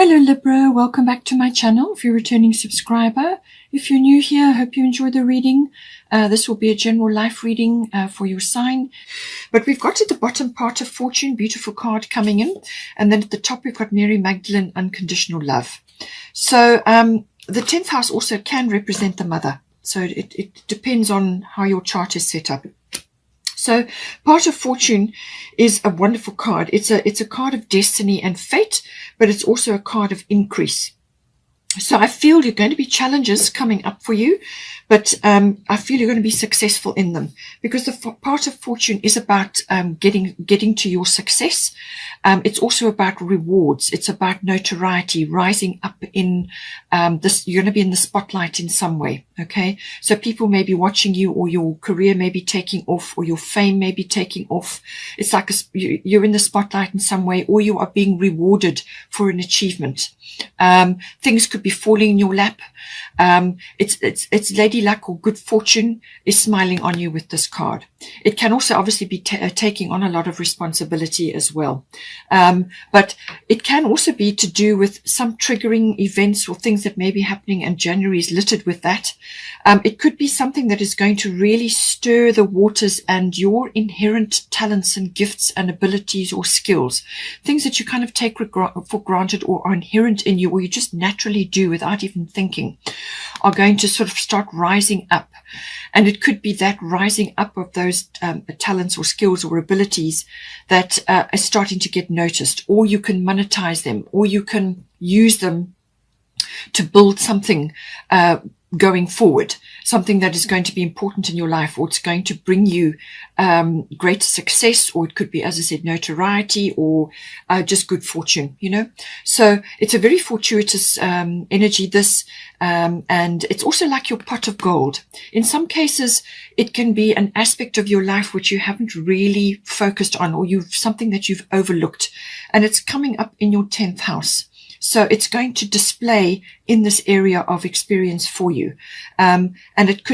Hello Libra, welcome back to my channel if you're a returning subscriber. If you're new here, I hope you enjoy the reading. This will be a general life reading for your sign. But we've got at the bottom Part of Fortune, beautiful card coming in. And then at the top we've got Mary Magdalene, unconditional love. So the 10th house also can represent the mother. So it depends on how your chart is set up. So Part of Fortune is a wonderful card. It's a card of destiny and fate, but it's also a card of increase. So I feel you're going to be challenges coming up for you, but I feel you're going to be successful in them, because the Part of Fortune is about getting to your success. It's also about rewards. It's about notoriety, rising up in this. You're going to be in the spotlight in some way. Okay, so people may be watching you, or your career may be taking off, or your fame may be taking off. It's like you're in the spotlight in some way, or you are being rewarded for an achievement. Things could be falling in your lap. It's lady luck or good fortune is smiling on you with this card. It can also obviously be taking on a lot of responsibility as well. But it can also be to do with some triggering events or things that may be happening, and January is littered with that. It could be something that is going to really stir the waters and your inherent talents and gifts and abilities or skills, things that you kind of take for granted or are inherent in you, or you just naturally do without even thinking, are going to sort of start rising up. And it could be that rising up of those talents or skills or abilities that are starting to get noticed, or you can monetize them, or you can use them to build something going forward, something that is going to be important in your life, or it's going to bring you great success, or it could be, as I said, notoriety, or just good fortune, you know. So it's a very fortuitous energy, this, and it's also like your pot of gold. In some cases, it can be an aspect of your life which you haven't really focused on, or something that you've overlooked, and it's coming up in your 10th house. So it's going to display in this area of experience for you. And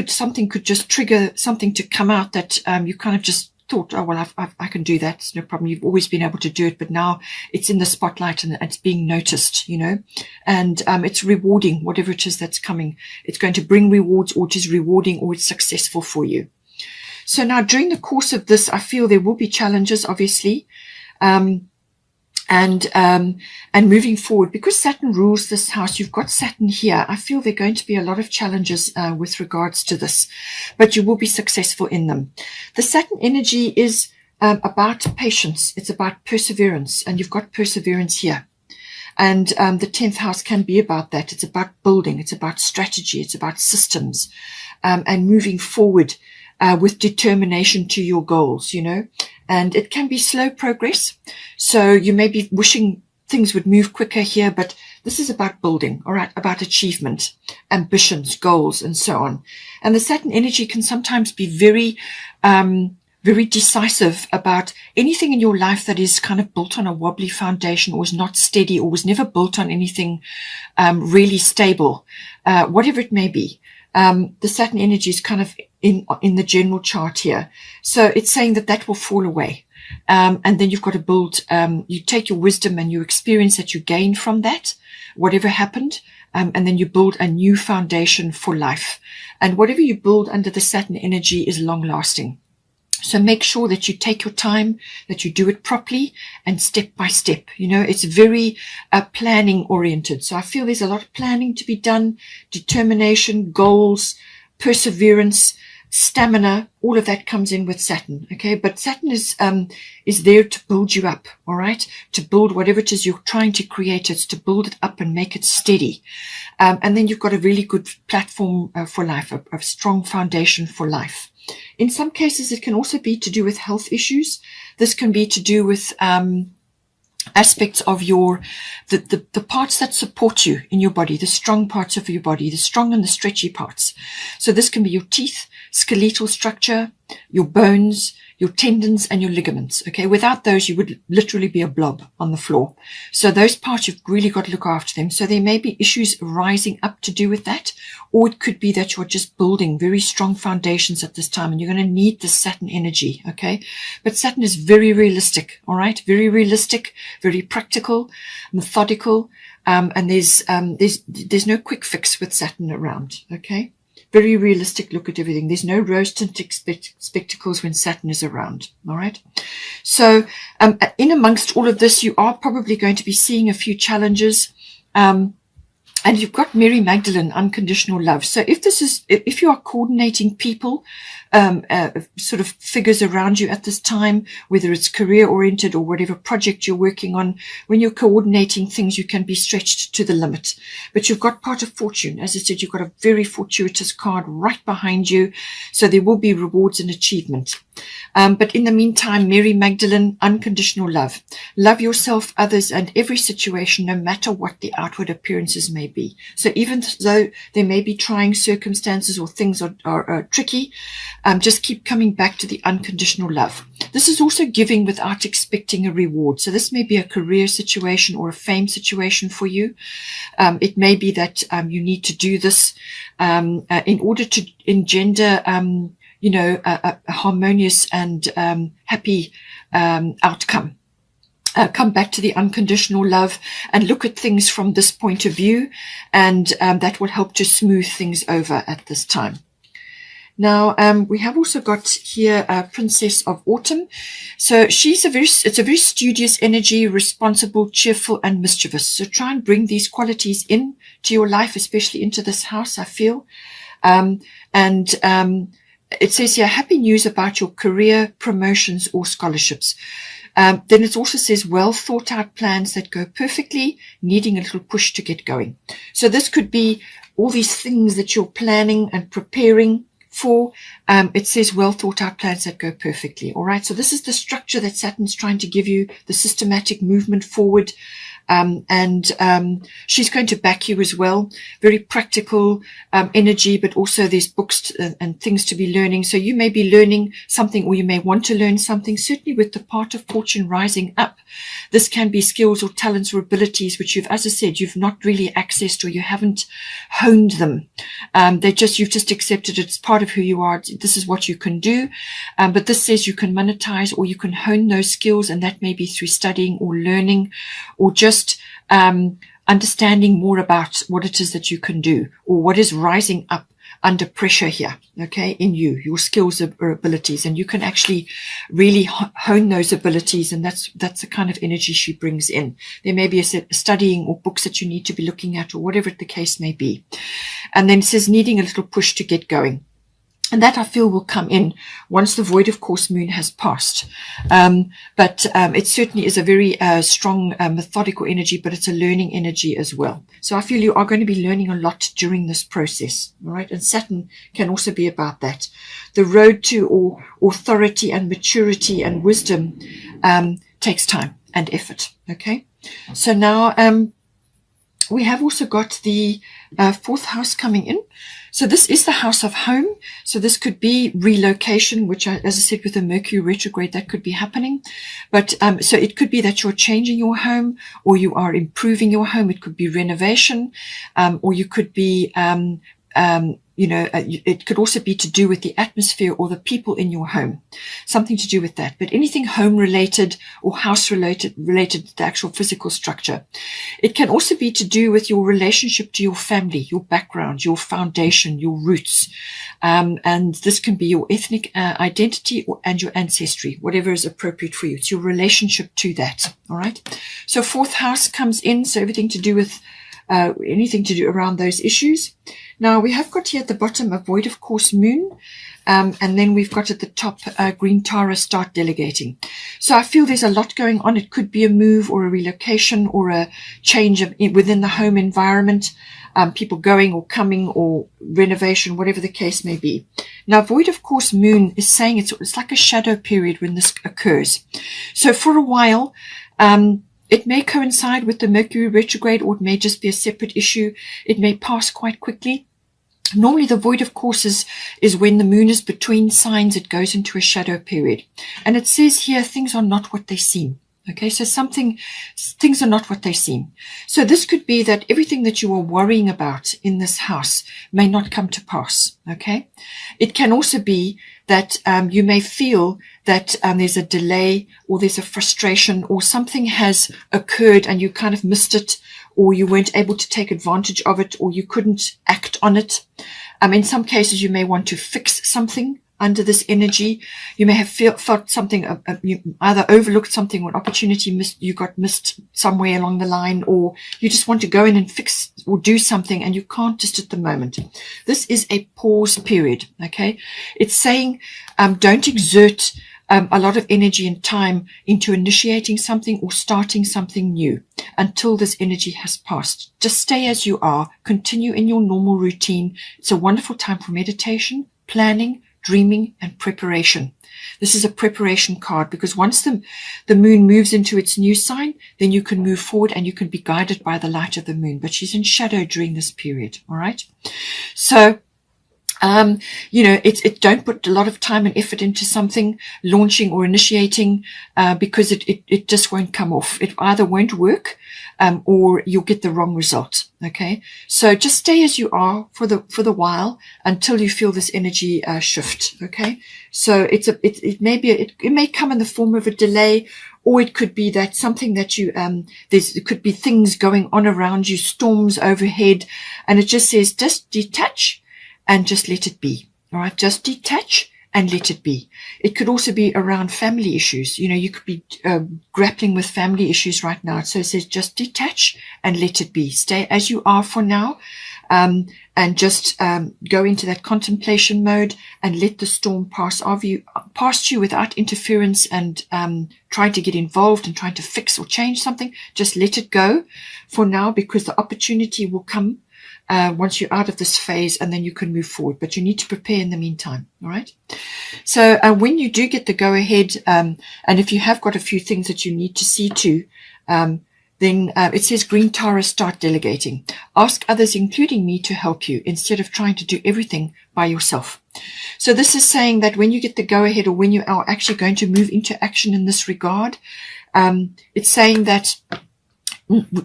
something could just trigger something to come out that you kind of just thought, oh, well, I can do that. It's no problem. You've always been able to do it, but now it's in the spotlight and it's being noticed, you know, and it's rewarding, whatever it is that's coming. It's going to bring rewards, or it is rewarding, or it's successful for you. So now during the course of this, I feel there will be challenges, obviously. And moving forward, because Saturn rules this house, you've got Saturn here. I feel there are going to be a lot of challenges with regards to this, but you will be successful in them. The Saturn energy is about patience. It's about perseverance, and you've got perseverance here. And the 10th house can be about that. It's about building. It's about strategy. It's about systems, and moving forward with determination to your goals, you know. And it can be slow progress. So you may be wishing things would move quicker here, but this is about building, all right, about achievement, ambitions, goals, and so on. And the Saturn energy can sometimes be very, very decisive about anything in your life that is kind of built on a wobbly foundation, or is not steady, or was never built on anything really stable, whatever it may be. The Saturn energy is kind of in the general chart here. So it's saying that will fall away. And then you've got to build, you take your wisdom and your experience that you gain from that, whatever happened, and then you build a new foundation for life. And whatever you build under the Saturn energy is long lasting. So make sure that you take your time, that you do it properly and step by step. You know, it's very planning oriented. So I feel there's a lot of planning to be done, determination, goals, perseverance, stamina, all of that comes in with Saturn. Okay. But Saturn is there to build you up. All right. To build whatever it is you're trying to create. It's to build it up and make it steady. And then you've got a really good platform for life, a strong foundation for life. In some cases, it can also be to do with health issues. This can be to do with aspects of the parts that support you in your body, the strong parts of your body, the strong and the stretchy parts. So this can be your teeth, skeletal structure, your bones, your tendons and your ligaments. Okay, without those, you would literally be a blob on the floor. So those parts, you've really got to look after them. So there may be issues rising up to do with that, or it could be that you're just building very strong foundations at this time, and you're going to need the Saturn energy. Okay, but Saturn is very realistic. All right, very realistic, very practical, methodical, and there's no quick fix with Saturn around. Okay. Very realistic look at everything. There's no rose-tinted spectacles when Saturn is around. All right. So in amongst all of this, you are probably going to be seeing a few challenges. And you've got Mary Magdalene, unconditional love. So if you are coordinating people, sort of figures around you at this time, whether it's career oriented or whatever project you're working on, when you're coordinating things, you can be stretched to the limit. But you've got part of fortune. As I said, you've got a very fortuitous card right behind you. So there will be rewards and achievement. But in the meantime, Mary Magdalene, unconditional love. Love yourself, others, and every situation, no matter what the outward appearances may be. So even though there may be trying circumstances or things are tricky, just keep coming back to the unconditional love. This is also giving without expecting a reward. So this may be a career situation or a fame situation for you. It may be that you need to do this in order to engender a harmonious and happy outcome. Come back to the unconditional love and look at things from this point of view, and that will help to smooth things over at this time. Now, we have also got here Princess of Autumn. So it's a very studious energy, responsible, cheerful, and mischievous. So try and bring these qualities in to your life, especially into this house, I feel. It says here, happy news about your career, promotions, or scholarships. Then it also says well thought out plans that go perfectly, needing a little push to get going. So this could be all these things that you're planning and preparing for. It says well thought out plans that go perfectly. All right. So this is the structure that Saturn's trying to give you, the systematic movement forward. She's going to back you as well. Very practical energy, but also there's books and things to be learning. So you may be learning something, or you may want to learn something. Certainly with the part of fortune rising up, this can be skills or talents or abilities which as I said, you've not really accessed, or you haven't honed them. You've just accepted it's part of who you are. This is what you can do. But this says you can monetize, or you can hone those skills, and that may be through studying or learning, or just understanding more about what it is that you can do, or what is rising up under pressure here, okay, in you, your skills or abilities, and you can actually really hone those abilities, and that's the kind of energy she brings in. There may be a studying or books that you need to be looking at, or whatever the case may be. And then it says needing a little push to get going. And that I feel will come in once the void of course moon has passed. But it certainly is a very strong methodical energy, but it's a learning energy as well. So I feel you are going to be learning a lot during this process. All right. And Saturn can also be about that. The road to authority and maturity and wisdom takes time and effort. Okay. So now we have also got the fourth house coming in. So this is the house of home. So this could be relocation, which, as I said, with the Mercury retrograde, that could be happening. But so it could be that you're changing your home, or you are improving your home. It could be renovation, or you could be it could also be to do with the atmosphere or the people in your home, something to do with that. But anything home related or house related to the actual physical structure. It can also be to do with your relationship to your family, your background, your foundation, your roots. And this can be your ethnic identity and your ancestry, whatever is appropriate for you. It's your relationship to that. All right. So fourth house comes in. So everything to do with anything to do around those issues. Now we have got here at the bottom a void of course moon, and then we've got at the top green Tara, start delegating. So I feel there's a lot going on. It could be a move or a relocation or a change within the home environment, people going or coming or renovation, whatever the case may be. Now void of course moon is saying it's like a shadow period when this occurs. So for a while, it may coincide with the Mercury retrograde, or it may just be a separate issue. It may pass quite quickly. Normally the void, of course, is when the moon is between signs, it goes into a shadow period. And it says here, things are not what they seem. Okay, so things are not what they seem. So this could be that everything that you are worrying about in this house may not come to pass. Okay, it can also be that you may feel that there's a delay, or there's a frustration, or something has occurred and you kind of missed it, or you weren't able to take advantage of it, or you couldn't act on it. In some cases, you may want to fix something under this energy. You may have felt something, you either overlooked something, or an opportunity you got missed somewhere along the line, or you just want to go in and fix or do something and you can't just at the moment. This is a pause period. Okay. It's saying, don't exert a lot of energy and time into initiating something or starting something new until this energy has passed. Just stay as you are, continue in your normal routine. It's a wonderful time for meditation, planning, dreaming, and preparation. This is a preparation card, because once the moon moves into its new sign, then you can move forward and you can be guided by the light of the moon. But she's in shadow during this period. All right. So, don't put a lot of time and effort into something, launching or initiating, because it just won't come off. It either won't work, or you'll get the wrong result. Okay. So just stay as you are for the while until you feel this energy, shift. Okay. So it may come in the form of a delay, or it could be that something that it could be things going on around you, storms overhead, and it just says, just detach and just let it be. All right. Just detach and let it be. It could also be around family issues. You could be grappling with family issues right now. So it says, just detach and let it be. Stay as you are for now, and just go into that contemplation mode and let the storm pass past you without interference and trying to get involved and trying to fix or change something. Just let it go for now, because the opportunity will come once you're out of this phase, and then you can move forward. But you need to prepare in the meantime. All right. So when you do get the go ahead, and if you have got a few things that you need to see to, then it says, Green Tara, start delegating. Ask others, including me, to help you instead of trying to do everything by yourself. So this is saying that when you get the go ahead, or when you are actually going to move into action in this regard, it's saying that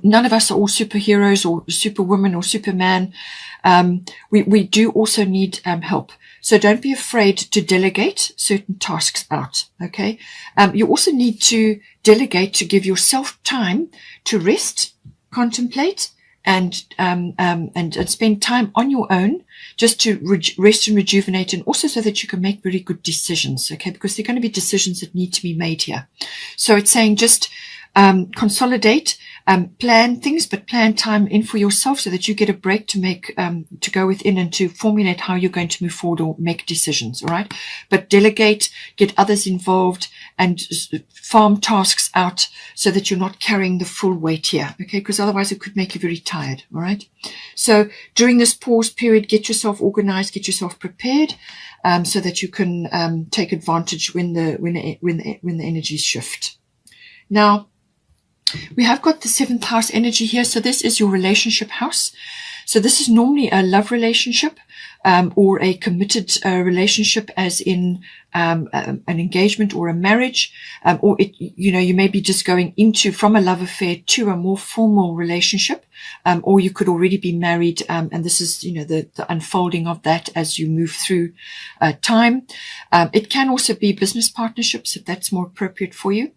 none of us are all superheroes or superwoman or superman. We do also need help. So don't be afraid to delegate certain tasks out. Okay. You also need to delegate to give yourself time to rest, contemplate, and spend time on your own, just to rest and rejuvenate, and also so that you can make very good decisions. Okay. Because there are going to be decisions that need to be made here. So it's saying just consolidate, plan things, but plan time in for yourself so that you get a break to go within and to formulate how you're going to move forward or make decisions. All right. But delegate, get others involved, and farm tasks out so that you're not carrying the full weight here. Okay. Because otherwise it could make you very tired. All right. So during this pause period, get yourself organized, get yourself prepared, so that you can take advantage when the energies shift. Now, we have got the 7th house energy here. So this is your relationship house. So this is normally a love relationship, or a committed relationship, as in an engagement or a marriage, or you may be just going from a love affair to a more formal relationship, or you could already be married, and this is the unfolding of that as you move through time. It can also be business partnerships, if that's more appropriate for you,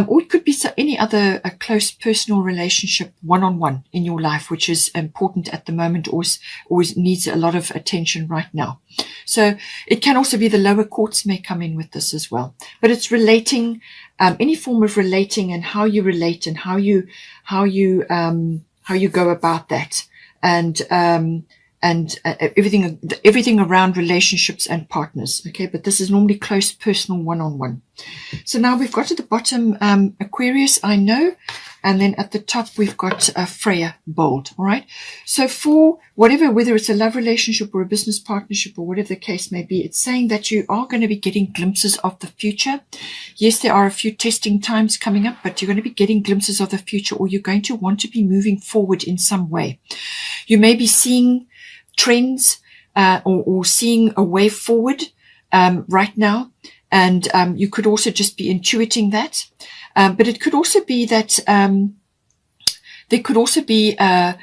or it could be any other close personal relationship, one-on-one in your life, which is important at the moment, or always needs a lot of attention right now. So it can also be the lower courts may come in with this as well, but it's relating, any form of relating, and how you relate, and how you go about that, and everything around relationships and partners. Okay. But this is normally close personal one-on-one. So now we've got at the bottom, Aquarius, I know. And then at the top, we've got Freya, bold. All right. So for whether it's a love relationship or a business partnership or whatever the case may be, it's saying that you are going to be getting glimpses of the future. Yes, there are a few testing times coming up, but you're going to be getting glimpses of the future, or you're going to want to be moving forward in some way. You may be seeing trends, or seeing a way forward right now. And you could also just be intuiting that. But it could also be that there could also be a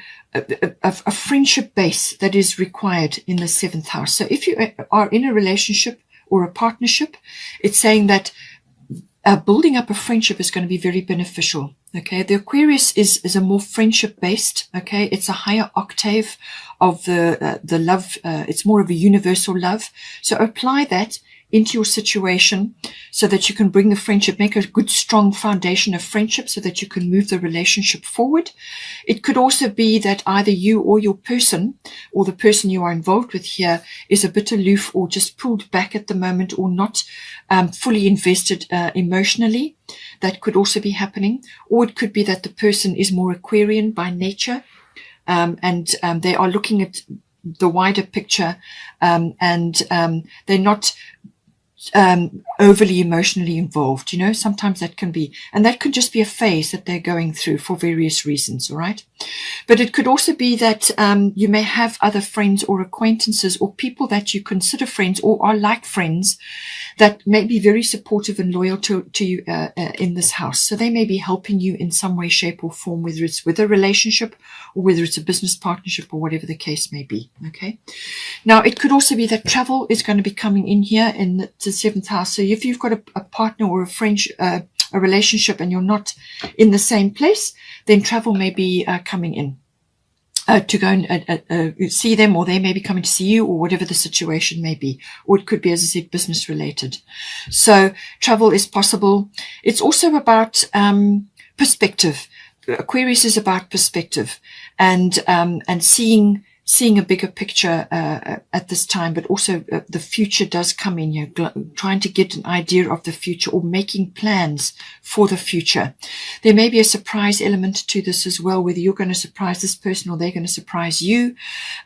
friendship base that is required in the 7th house. So if you are in a relationship or a partnership, it's saying that building up a friendship is going to be very beneficial. Okay, the Aquarius is a more friendship based. Okay, it's a higher octave of the love. It's more of a universal love. So apply that into your situation so that you can bring the friendship, make a good strong foundation of friendship so that you can move the relationship forward. It could also be that either you or your person or the person you are involved with here is a bit aloof or just pulled back at the moment or not fully invested emotionally. That could also be happening. Or it could be that the person is more Aquarian by nature and they are looking at the wider picture and they're not overly emotionally involved. You know, sometimes that can be, and that could just be a phase that they're going through for various reasons. All right. But it could also be that you may have other friends or acquaintances or people that you consider friends or are like friends that may be very supportive and loyal to you in this house. So they may be helping you in some way, shape or form, whether it's with a relationship or whether it's a business partnership or whatever the case may be. Okay. Now, it could also be that travel is going to be coming in here in the 7th house. So if you've got a partner or a friend, a relationship and you're not in the same place, then travel may be coming in to go and see them, or they may be coming to see you, or whatever the situation may be. Or it could be, as I said, business related. So travel is possible. It's also about perspective. Aquarius is about perspective and seeing a bigger picture at this time, but also the future does come in. You're trying to get an idea of the future or making plans for the future. There may be a surprise element to this as well, whether you're going to surprise this person or they're going to surprise you,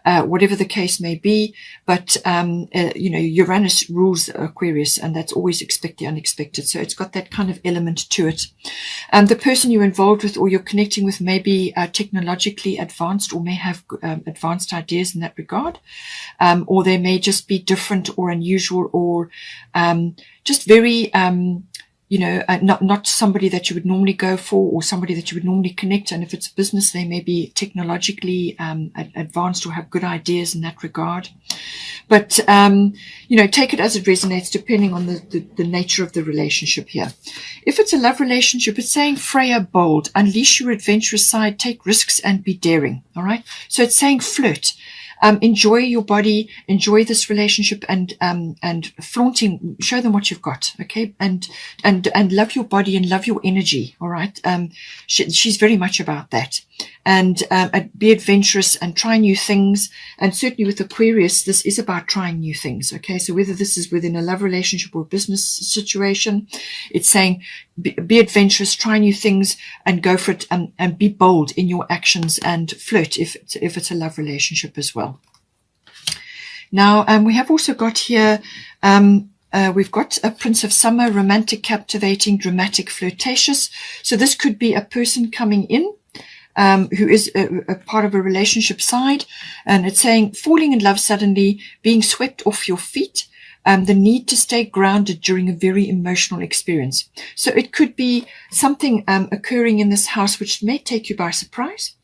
whatever the case may be. But, you know, Uranus rules Aquarius, and that's always expect the unexpected. So it's got that kind of element to it. The person you're involved with or you're connecting with may be technologically advanced or may have advanced ideas in that regard, or they may just be different or unusual or just very you know, not somebody that you would normally go for or somebody that you would normally connect. And if it's business, they may be technologically advanced or have good ideas in that regard. But, you know, take it as it resonates depending on the nature of the relationship here. If it's a love relationship, it's saying Freya bold, unleash your adventurous side, take risks and be daring. All right. So it's saying flirt. Enjoy your body, enjoy this relationship and flaunting, show them what you've got. Okay. And love your body and love your energy. All right. She's very much about that. And be adventurous and try new things. And certainly with Aquarius, this is about trying new things. Okay. So whether this is within a love relationship or a business situation, it's saying be adventurous, try new things and go for it and be bold in your actions and flirt if it's a love relationship as well. Now, we have also got here, we've got a Prince of Summer, romantic, captivating, dramatic, flirtatious. So this could be a person coming in who is a part of a relationship side. And it's saying falling in love suddenly, being swept off your feet, the need to stay grounded during a very emotional experience. So it could be something occurring in this house which may take you by surprise.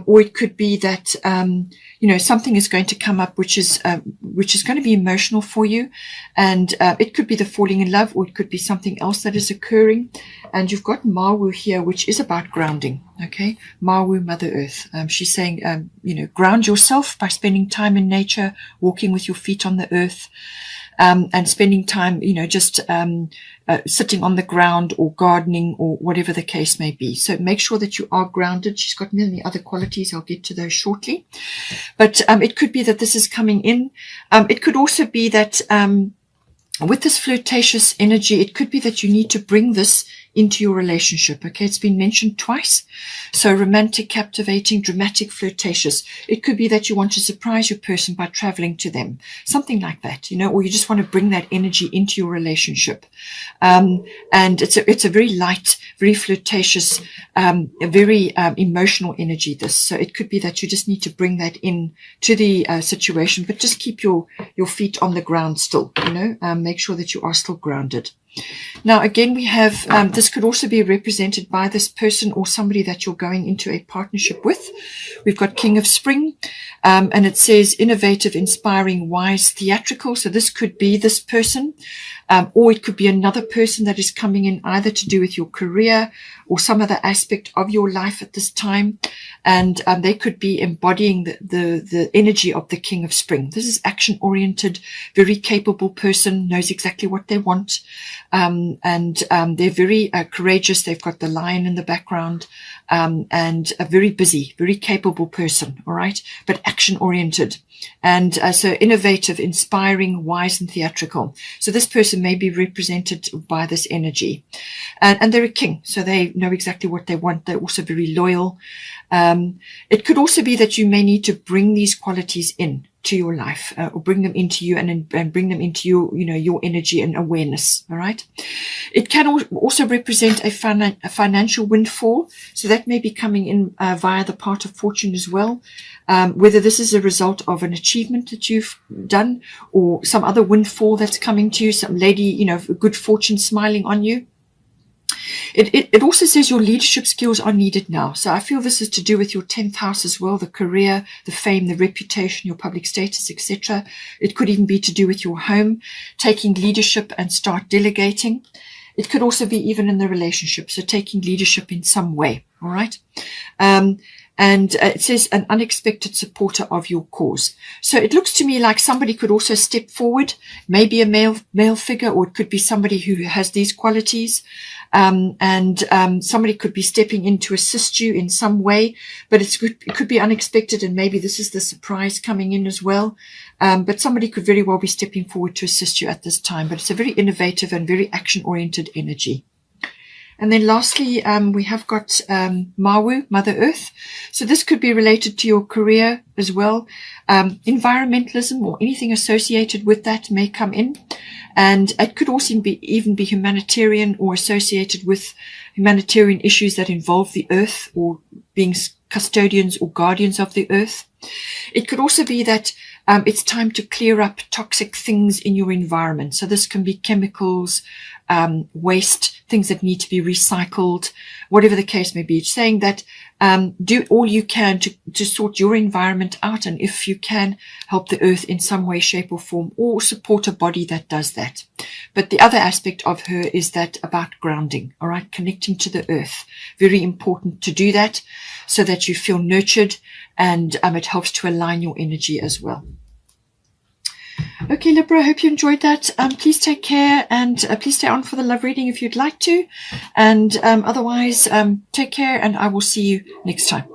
Or it could be that, you know, something is going to come up which is going to be emotional for you. And it could be the falling in love, or it could be something else that is occurring. And you've got Mawu here, which is about grounding. Okay. Mawu, Mother Earth. She's saying, you know, ground yourself by spending time in nature, walking with your feet on the earth. And spending time, you know, just sitting on the ground or gardening or whatever the case may be. So make sure that you are grounded. She's got many other qualities. I'll get to those shortly. But it could be that this is coming in. It could also be that with this flirtatious energy, it could be that you need to bring this into your relationship. Okay, it's been mentioned twice. So romantic, captivating, dramatic, flirtatious. It could be that you want to surprise your person by traveling to them, something like that, or you just want to bring that energy into your relationship. And it's a very light, very flirtatious, a very emotional energy, this. So it could be that you just need to bring that in to the situation, but just keep your feet on the ground still, make sure that you are still grounded. Now, again, we have, this could also be represented by this person or somebody that you're going into a partnership with. We've got King of Spring, and it says innovative, inspiring, wise, theatrical. So this could be this person, or it could be another person that is coming in either to do with your career or some other aspect of your life at this time. And they could be embodying the energy of the King of Spring. This is action-oriented, very capable person, knows exactly what they want. And they're very courageous. They've got the lion in the background, and a very busy, very capable person, all right, but action-oriented. And so innovative, inspiring, wise, and theatrical. So this person may be represented by this energy. And they're a king, so they know exactly what they want. They're also very loyal. It could also be that you may need to bring these qualities in to your life, or bring them into you and bring them into your energy and awareness. All right. It can also represent a financial windfall. So that may be coming in via the part of fortune as well. Whether this is a result of an achievement that you've done or some other windfall that's coming to you, some lady, good fortune smiling on you. It also says your leadership skills are needed now. So I feel this is to do with your 10th house as well, the career, the fame, the reputation, your public status, etc. It could even be to do with your home, taking leadership and start delegating. It could also be even in the relationship, so taking leadership in some way, all right? And it says an unexpected supporter of your cause. So it looks to me like somebody could also step forward, maybe a male figure, or it could be somebody who has these qualities. Somebody could be stepping in to assist you in some way, but it could be unexpected, and maybe this is the surprise coming in as well. But somebody could very well be stepping forward to assist you at this time. But it's a very innovative and very action-oriented energy. And then lastly, we have got Mawu, Mother Earth. So this could be related to your career as well. Environmentalism or anything associated with that may come in. And it could also even be humanitarian or associated with humanitarian issues that involve the earth, or being custodians or guardians of the earth. It could also be that it's time to clear up toxic things in your environment. So this can be chemicals, waste, things that need to be recycled, whatever the case may be. It's saying that do all you can to sort your environment out, and if you can, help the earth in some way, shape or form, or support a body that does that. But the other aspect of her is that about grounding, all right, connecting to the earth. Very important to do that so that you feel nurtured, and it helps to align your energy as well. Okay, Libra, I hope you enjoyed that. Please take care, and please stay on for the love reading if you'd like to. And otherwise, take care, and I will see you next time.